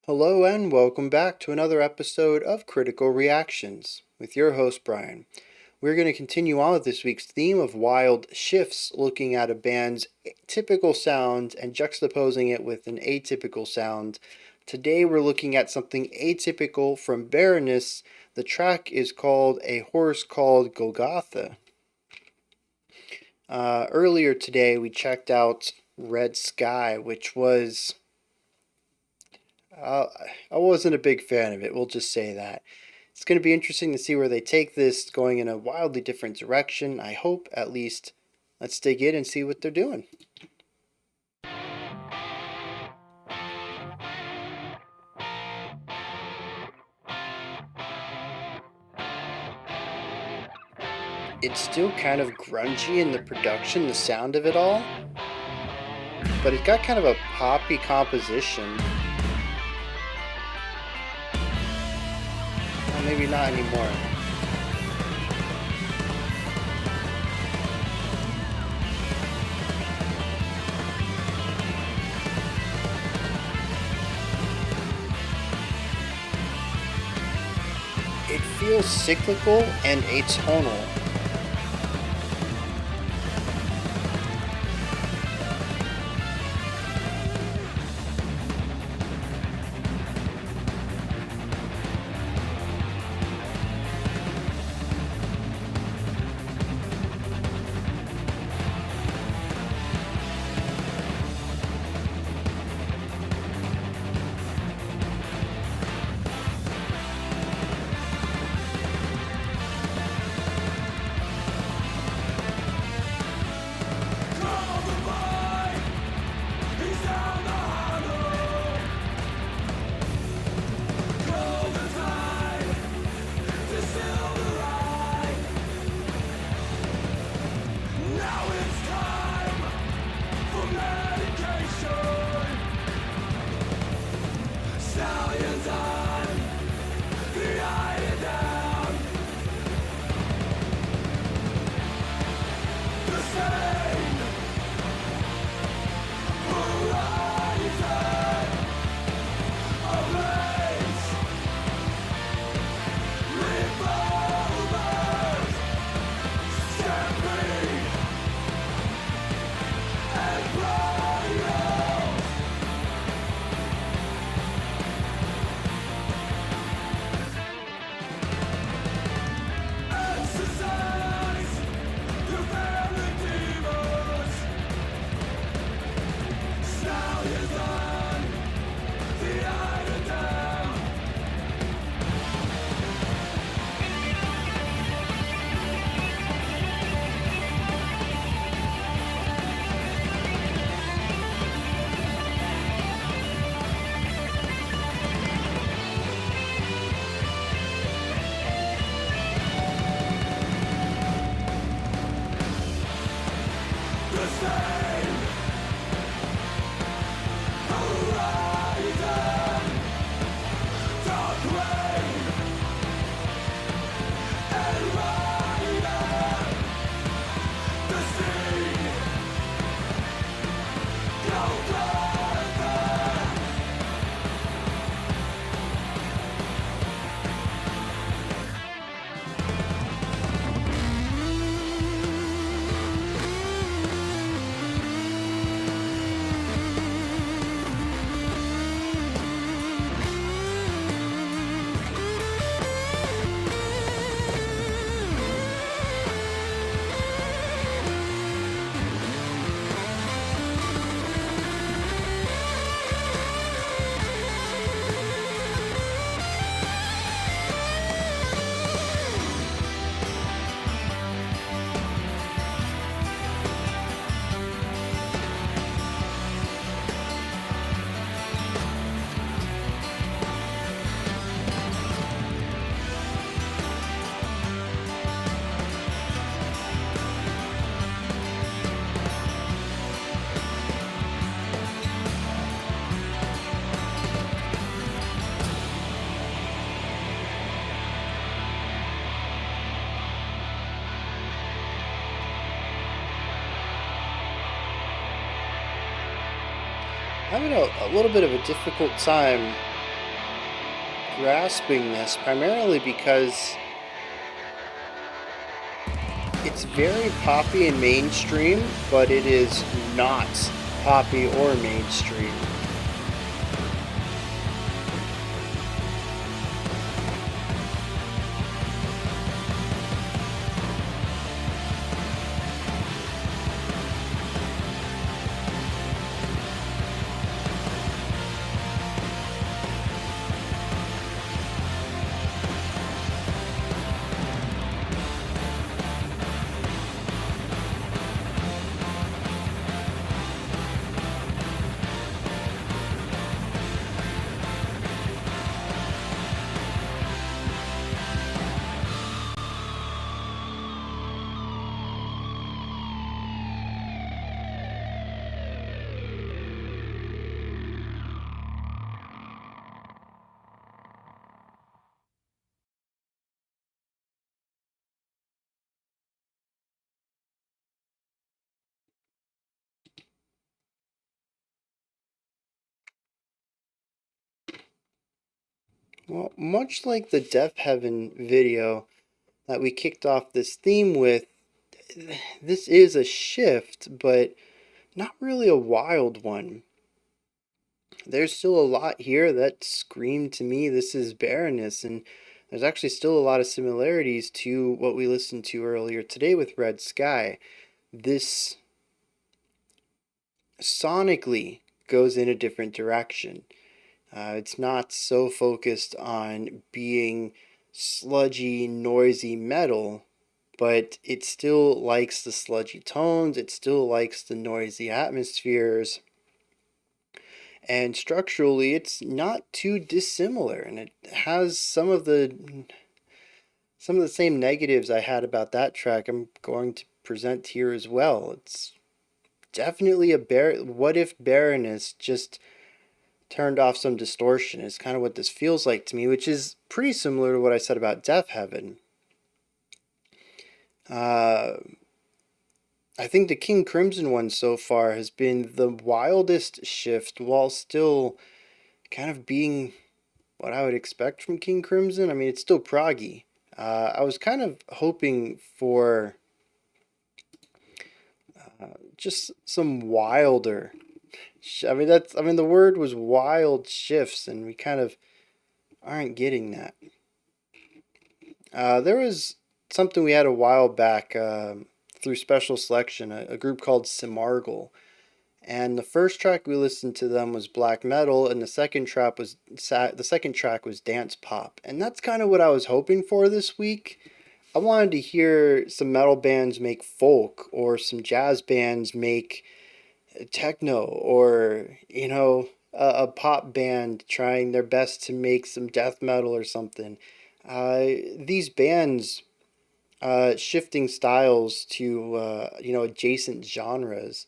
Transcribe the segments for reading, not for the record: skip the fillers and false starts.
Hello and welcome back to another episode of Critical Reactions with your host Bryan. We're going to continue on with this week's theme of wild shifts, looking at a band's typical sound and juxtaposing it with an atypical sound. Today we're looking at something atypical from Baroness. The track is called A Horse Called Golgotha. Earlier today we checked out Red Sky, which was I wasn't a big fan of it, we'll just say that. It's going to be interesting to see where they take this, going in a wildly different direction, I hope, at least. Let's dig in and see what they're doing. It's still kind of grungy in the production, the sound of it all, but it got kind of a poppy composition. Well, maybe not anymore. It feels cyclical and atonal. Having a little bit of a difficult time grasping this primarily because it's very poppy and mainstream, but it is not poppy or mainstream. Well, much like the Death Heaven video that we kicked off this theme with, this is a shift, but not really a wild one. There's still a lot here that screamed to me this is Baroness, and there's actually still a lot of similarities to what we listened to earlier today with Red Sky. This sonically goes in a different direction. It's not so focused on being sludgy, noisy metal, but it still likes the sludgy tones, it still likes the noisy atmospheres, and structurally it's not too dissimilar, and it has some of the same negatives I had about that track I'm going to present here as well. It's definitely what if Baroness just turned off some distortion is kind of what this feels like to me, which is pretty similar to what I said about Death Heaven. I think the King Crimson one so far has been the wildest shift while still kind of being what I would expect from King Crimson. I mean, it's still proggy. I was kind of hoping for just some wilder. The word was wild shifts, and we kind of aren't getting that. There was something we had a while back through special selection, a group called Simargle. And the first track we listened to them was black metal, and the second track was dance pop. And that's kind of what I was hoping for this week. I wanted to hear some metal bands make folk, or some jazz bands make techno, or a pop band trying their best to make some death metal or something. These bands shifting styles to adjacent genres.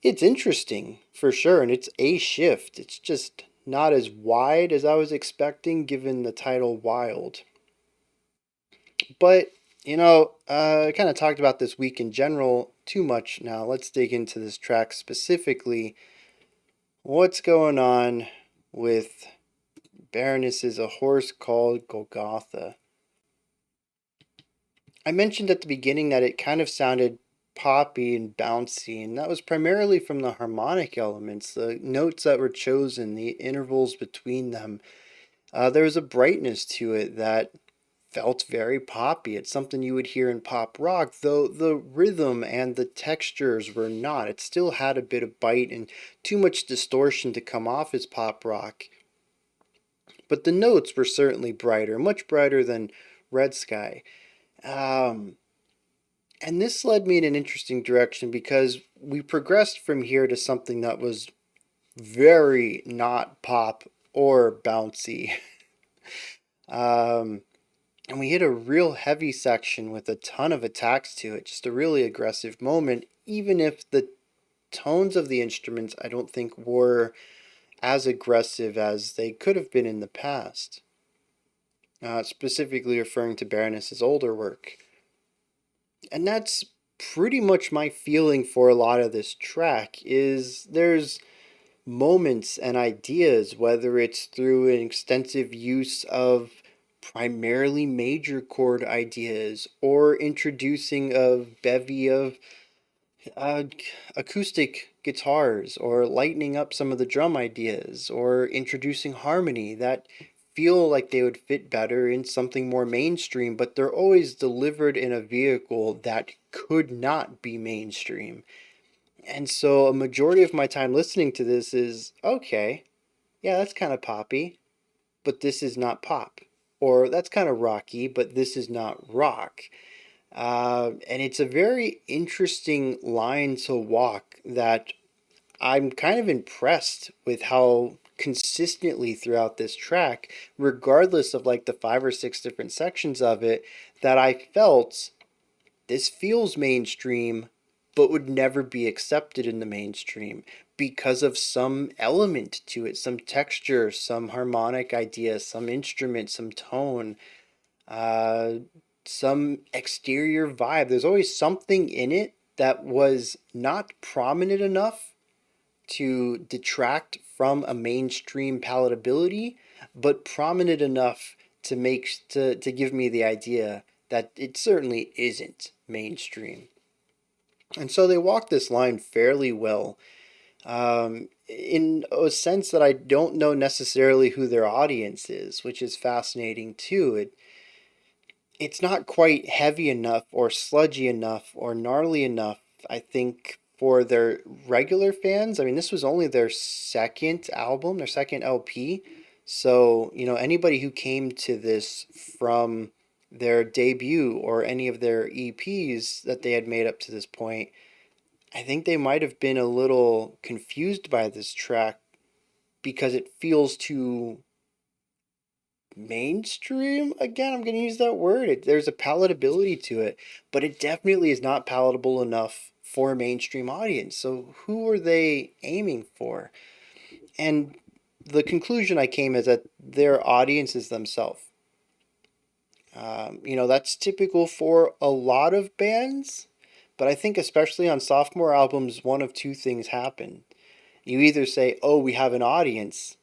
It's interesting for sure, and it's a shift. It's just not as wide as I was expecting, given the title Wild. But I kind of talked about this week in general too much now. Let's dig into this track specifically. What's going on with Baroness's A Horse Called Golgotha? I mentioned at the beginning that it kind of sounded poppy and bouncy, and that was primarily from the harmonic elements, the notes that were chosen, the intervals between them. There was a brightness to it that felt very poppy. It's something you would hear in pop rock, though the rhythm and the textures were not. It still had a bit of bite and too much distortion to come off as pop rock. But the notes were certainly brighter, much brighter than Red Sky. And this led me in an interesting direction because we progressed from here to something that was very not pop or bouncy. And we hit a real heavy section with a ton of attacks to it, just a really aggressive moment, even if the tones of the instruments I don't think were as aggressive as they could have been in the past. Specifically referring to Baroness's older work. And that's pretty much my feeling for a lot of this track, is there's moments and ideas, whether it's through an extensive use of primarily major chord ideas or introducing a bevy of uh, acoustic guitars or lightening up some of the drum ideas or introducing harmony that feel like they would fit better in something more mainstream, but they're always delivered in a vehicle that could not be mainstream. And so a majority of my time listening to this is okay, yeah, that's kind of poppy, but this is not pop. Or that's kind of rocky, but this is not rock. And it's a very interesting line to walk that I'm kind of impressed with how consistently throughout this track, regardless of like the 5 or 6 different sections of it, that I felt this feels mainstream, but would never be accepted in the mainstream because of some element to it, some texture, some harmonic idea, some instrument, some tone, uh, some exterior vibe. There's always something in it that was not prominent enough to detract from a mainstream palatability, but prominent enough to give me the idea that it certainly isn't mainstream. And so they walk this line fairly well, in a sense that I don't know necessarily who their audience is, which is fascinating too. It's not quite heavy enough or sludgy enough or gnarly enough, I think, for their regular fans. I mean, this was only their second album, their second LP. So, anybody who came to this from their debut or any of their EPs that they had made up to this point, I think they might have been a little confused by this track because it feels too mainstream. Again, I'm going to use that word. There's a palatability to it, but it definitely is not palatable enough for a mainstream audience. So who are they aiming for? And the conclusion I came is that their audience is themselves. That's typical for a lot of bands, but I think especially on sophomore albums, one of two things happen. You either say, "Oh, we have an audience,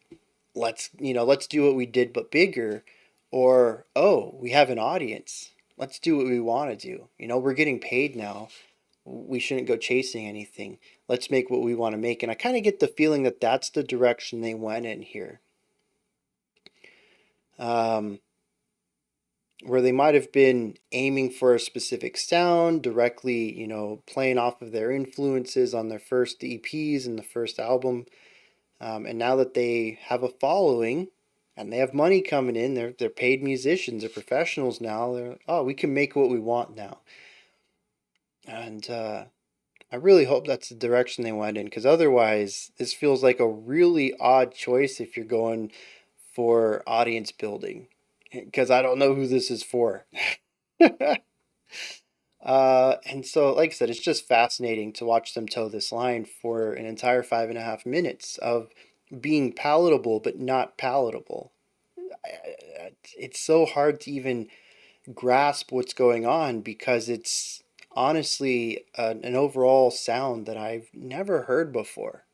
let's do what we did but bigger," or, "Oh, we have an audience, let's do what we want to do. We're getting paid now, we shouldn't go chasing anything, let's make what we want to make." And I kind of get the feeling that that's the direction they went in here, um, where they might have been aiming for a specific sound directly, playing off of their influences on their first EPs and the first album. And now that they have a following and they have money coming in, they're paid musicians, they're professionals now. We can make what we want now. And I really hope that's the direction they went in, because otherwise, this feels like a really odd choice if you're going for audience building. Because I don't know who this is for. And so, like I said, it's just fascinating to watch them toe this line for an entire 5.5 minutes of being palatable but not palatable. It's so hard to even grasp what's going on because it's honestly an overall sound that I've never heard before.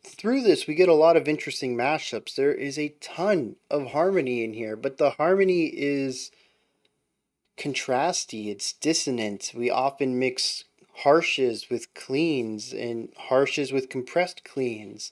Through this, we get a lot of interesting mashups. There is a ton of harmony in here, but the harmony is contrasty, it's dissonant. We often mix harshes with cleans and harshes with compressed cleans.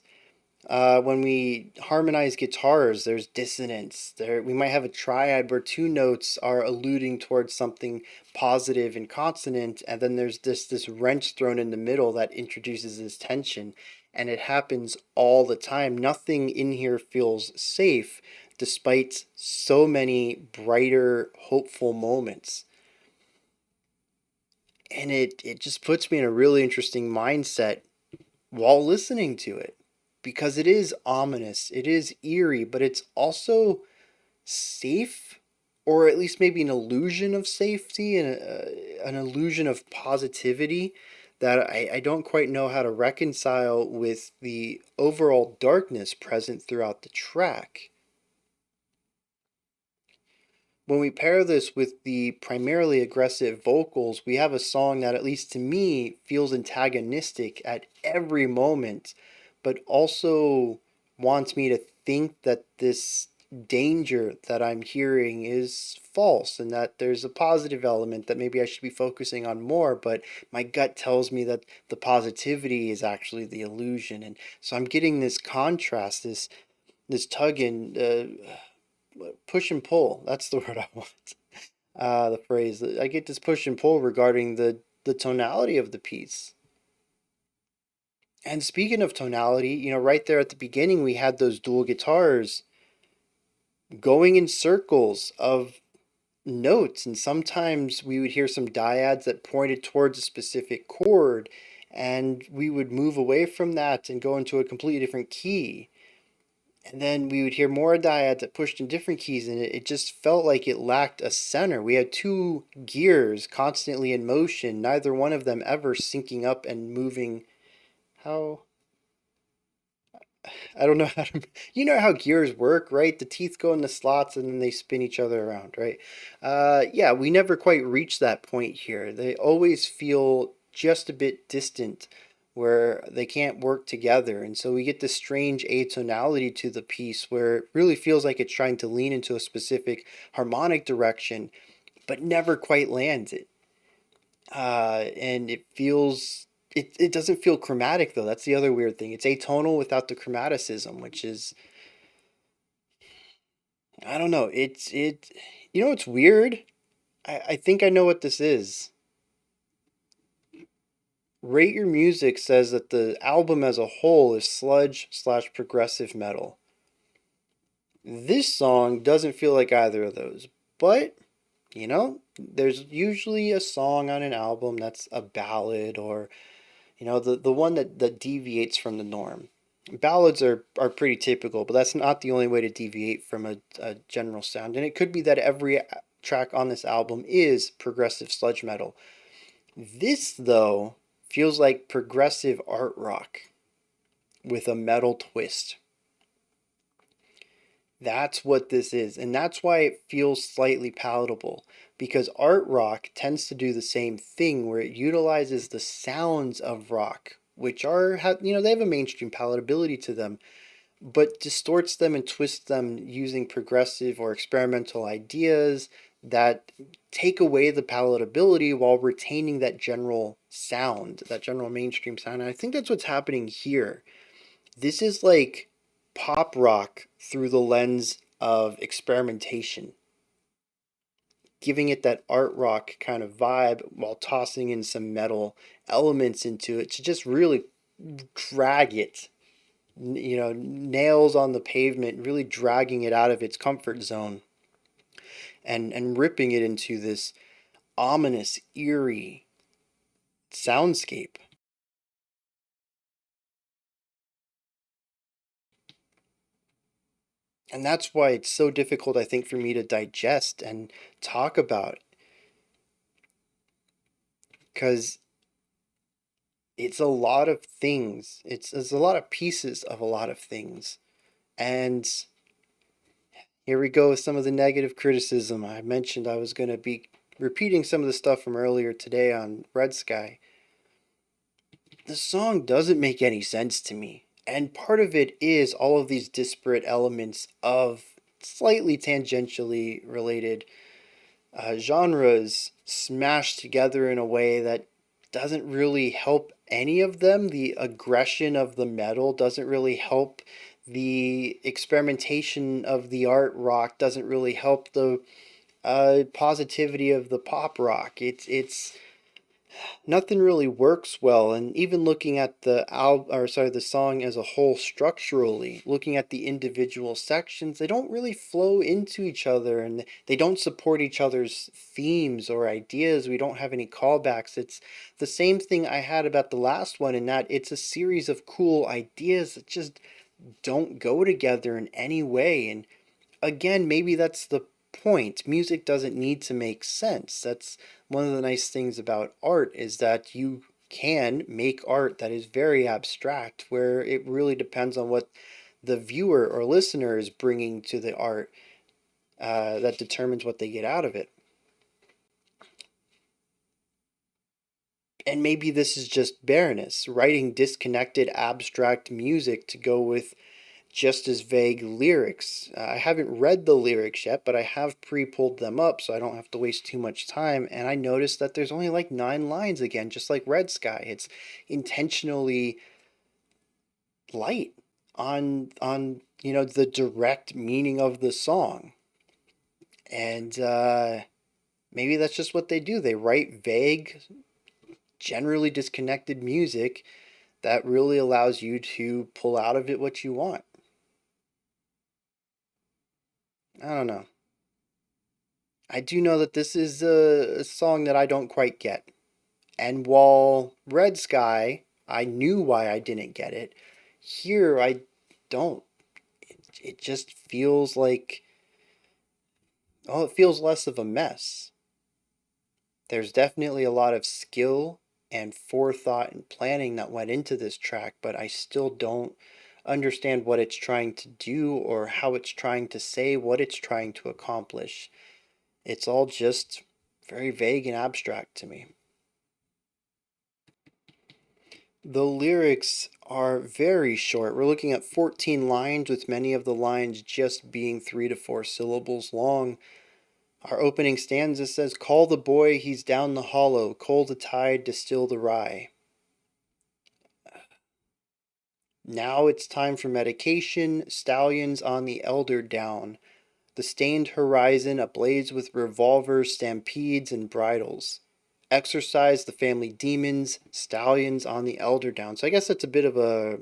When we harmonize guitars, there's dissonance. There, we might have a triad where two notes are alluding towards something positive and consonant, and then there's this wrench thrown in the middle that introduces this tension, and it happens all the time. Nothing in here feels safe, despite so many brighter, hopeful moments. And it just puts me in a really interesting mindset while listening to it, because it is ominous, it is eerie, but it's also safe, or at least maybe an illusion of safety and an illusion of positivity that I don't quite know how to reconcile with the overall darkness present throughout the track. when we pair this with the primarily aggressive vocals, we have a song that, at least to me, feels antagonistic at every moment, but also wants me to think that this danger that I'm hearing is false and that there's a positive element that maybe I should be focusing on more, but my gut tells me that the positivity is actually the illusion. And so I'm getting this contrast, this tug and push and pull. That's the word I want. The phrase. I get this push and pull regarding the tonality of the piece. And speaking of tonality, right there at the beginning, we had those dual guitars going in circles of notes, and sometimes we would hear some dyads that pointed towards a specific chord, and we would move away from that and go into a completely different key. And then we would hear more dyads that pushed in different keys, and it just felt like it lacked a center. We had two gears constantly in motion, neither one of them ever syncing up and moving. How? I don't know how to. You know how gears work, right? The teeth go in the slots and then they spin each other around, right? Yeah, we never quite reach that point here. They always feel just a bit distant where they can't work together. And so we get this strange atonality to the piece where it really feels like it's trying to lean into a specific harmonic direction, but never quite lands it. And it doesn't feel chromatic though. That's the other weird thing. It's atonal without the chromaticism, which is, I don't know. It's weird. I think I know what this is. Rate Your Music says that the album as a whole is sludge/progressive metal. This song doesn't feel like either of those, but there's usually a song on an album that's a ballad, or the one that deviates from the norm. Ballads are pretty typical, but that's not the only way to deviate from a general sound. And it could be that every track on this album is progressive sludge metal. This, though, feels like progressive art rock with a metal twist. That's what this is, and that's why it feels slightly palatable, because art rock tends to do the same thing where it utilizes the sounds of rock, which they have a mainstream palatability to them, but distorts them and twists them using progressive or experimental ideas that take away the palatability while retaining that general sound, that general mainstream sound. And I think that's what's happening here. This is like pop rock through the lens of experimentation, giving it that art rock kind of vibe while tossing in some metal elements into it to just really drag it, nails on the pavement, really dragging it out of its comfort zone and ripping it into this ominous, eerie soundscape. And that's why it's so difficult, I think, for me to digest and talk about, because it's a lot of things. It's a lot of pieces of a lot of things. And here we go with some of the negative criticism. I mentioned I was going to be repeating some of the stuff from earlier today on Red Sky. The song doesn't make any sense to me. And part of it is all of these disparate elements of slightly tangentially related genres smashed together in a way that doesn't really help any of them. The aggression of the metal doesn't really help. The experimentation of the art rock doesn't really help the positivity of the pop rock. It's nothing really works well. And even looking at the song as a whole structurally, looking at the individual sections, they don't really flow into each other, and they don't support each other's themes or ideas. We don't have any callbacks. It's the same thing I had about the last one, in that it's a series of cool ideas that just don't go together in any way. And again, maybe that's the point. Music doesn't need to make sense. That's one of the nice things about art, is that you can make art that is very abstract, where it really depends on what the viewer or listener is bringing to the art. that determines what they get out of it. And maybe this is just Baroness writing disconnected, abstract music to go with just as vague lyrics. I haven't read the lyrics yet, but I have pre-pulled them up so I don't have to waste too much time. And I noticed that there's only like 9 lines again, just like Red Sky. It's intentionally light on the direct meaning of the song. And maybe that's just what they do. They write vague, generally disconnected music that really allows you to pull out of it what you want. I don't know. I do know that this is a song that I don't quite get. And while Red Sky, I knew why I didn't get it, here I don't. It just feels like, oh, it feels less of a mess. There's definitely a lot of skill and forethought and planning that went into this track, but I still don't understand what it's trying to do or how it's trying to say what it's trying to accomplish. It's all just very vague and abstract to me. The lyrics are very short. We're looking at 14 lines, with many of the lines just being 3 to 4 syllables long. Our opening stanza says, "Call the boy, he's down the hollow, cold the tide, distill the rye." Now it's time for medication, stallions on the elder down. The stained horizon ablaze with revolvers, stampedes, and bridles. Exorcise the family demons, stallions on the elder down. So I guess that's a bit of a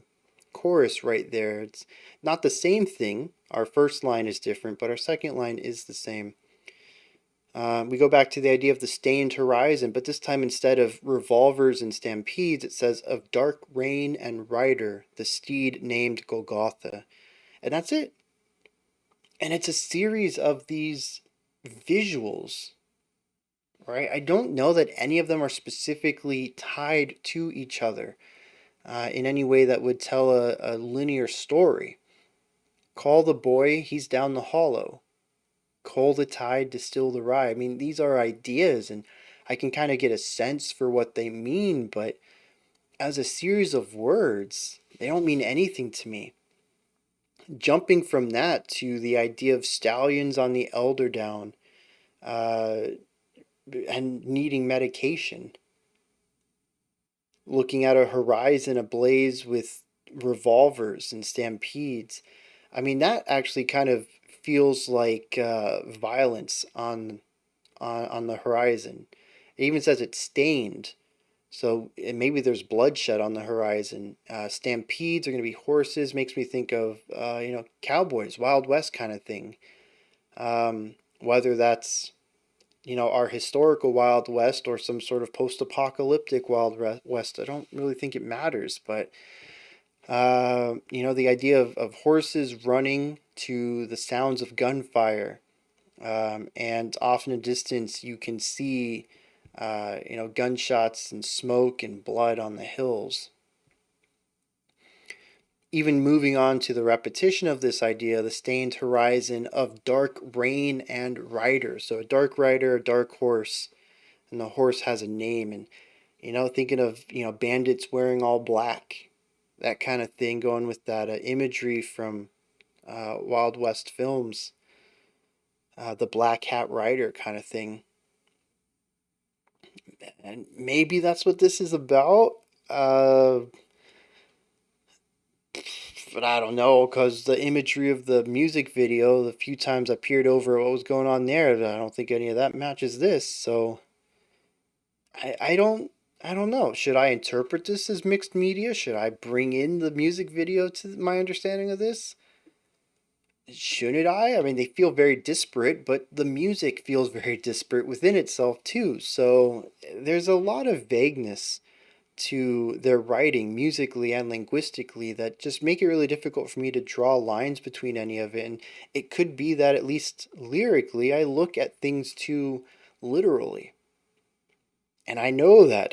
chorus right there. It's not the same thing. Our first line is different, but our second line is the same. We go back to the idea of the stained horizon, but this time instead of revolvers and stampedes, it says of dark rain and rider, the steed named Golgotha. And that's it. And it's a series of these visuals, right? I don't know that any of them are specifically tied to each other in any way that would tell a linear story. Call the boy, he's down the hollow. Coal the tide, distill the rye. I mean, these are ideas, and I can kind of get a sense for what they mean, but as a series of words, they don't mean anything to me. Jumping from that to the idea of stallions on the elder down uh, and needing medication, looking at a horizon ablaze with revolvers and stampedes. I mean, that actually kind of feels like violence on the horizon. It even says it's stained, so maybe there's bloodshed on the horizon. Stampedes are going to be horses. Makes me think of cowboys, Wild West kind of thing. Whether that's our historical Wild West or some sort of post-apocalyptic Wild West, I don't really think it matters. But the idea of horses running to the sounds of gunfire. And off in the distance, you can see, gunshots and smoke and blood on the hills. Even moving on to the repetition of this idea, the stained horizon of dark rain and rider. So a dark rider, a dark horse, and the horse has a name. And, thinking of, bandits wearing all black, that kind of thing, going with that imagery from Wild West films. The Black Hat Rider kind of thing. And maybe that's what this is about. Uh, but I don't know, because the imagery of the music video, the few times I peered over what was going on there, I don't think any of that matches this. So I don't know. Should I interpret this as mixed media? Should I bring in the music video to my understanding of this? Shouldn't I? I mean, they feel very disparate, but the music feels very disparate within itself too. So there's a lot of vagueness to their writing, musically and linguistically, that just make it really difficult for me to draw lines between any of it. And it could be that, at least lyrically, I look at things too literally. And I know that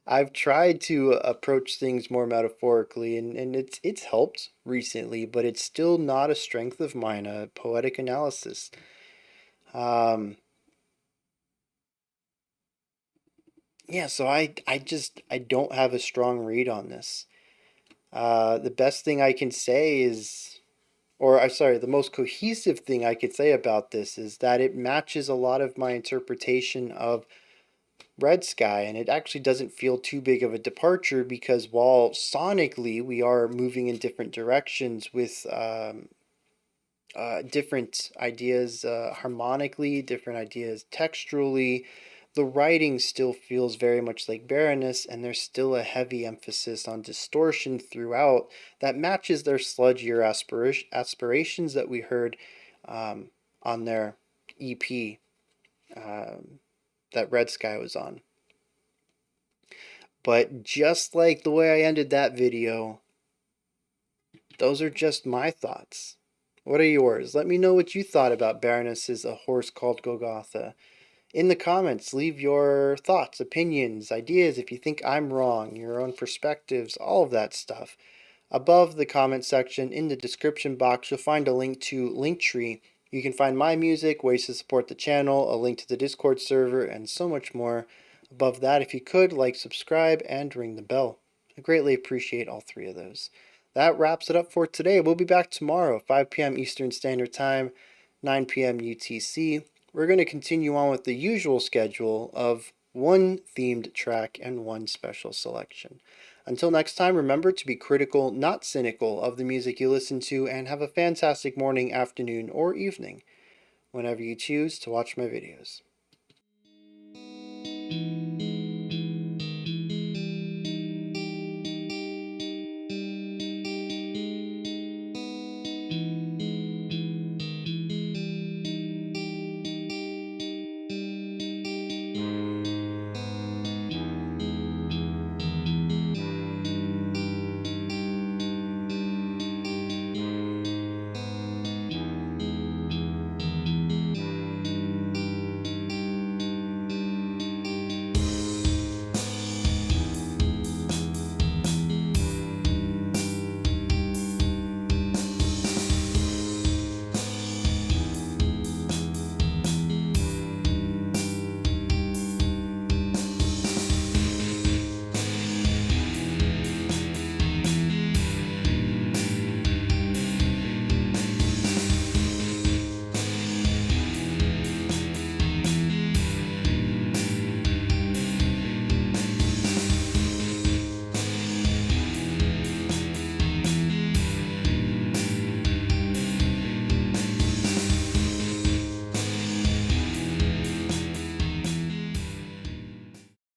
I've tried to approach things more metaphorically, and it's helped recently, but it's still not a strength of mine, a poetic analysis. Um, yeah, so I don't have a strong read on this. The best thing I can say is, or I'm sorry, the most cohesive thing I could say about this is that it matches a lot of my interpretation of Red Sky, and it actually doesn't feel too big of a departure because while sonically we are moving in different directions with different ideas harmonically, different ideas texturally, the writing still feels very much like Baroness, and there's still a heavy emphasis on distortion throughout that matches their sludgier aspirations that we heard um, on their EP that Red Sky was on. But just like the way I ended that video, those are just my thoughts. What are yours? Let me know what you thought about Baroness's A Horse Called Golgotha. In the comments, leave your thoughts, opinions, ideas if you think I'm wrong, your own perspectives, all of that stuff. Above the comment section in the description box, you'll find a link to Linktree. You can find my music, ways to support the channel, a link to the Discord server, and so much more. Above that, if you could, like, subscribe, and ring the bell. I greatly appreciate all three of those. That wraps it up for today. We'll be back tomorrow, 5 p.m. Eastern Standard Time, 9 p.m. UTC. We're going to continue on with the usual schedule of one themed track and one special selection. Until next time, remember to be critical, not cynical, of the music you listen to, and have a fantastic morning, afternoon, or evening whenever you choose to watch my videos.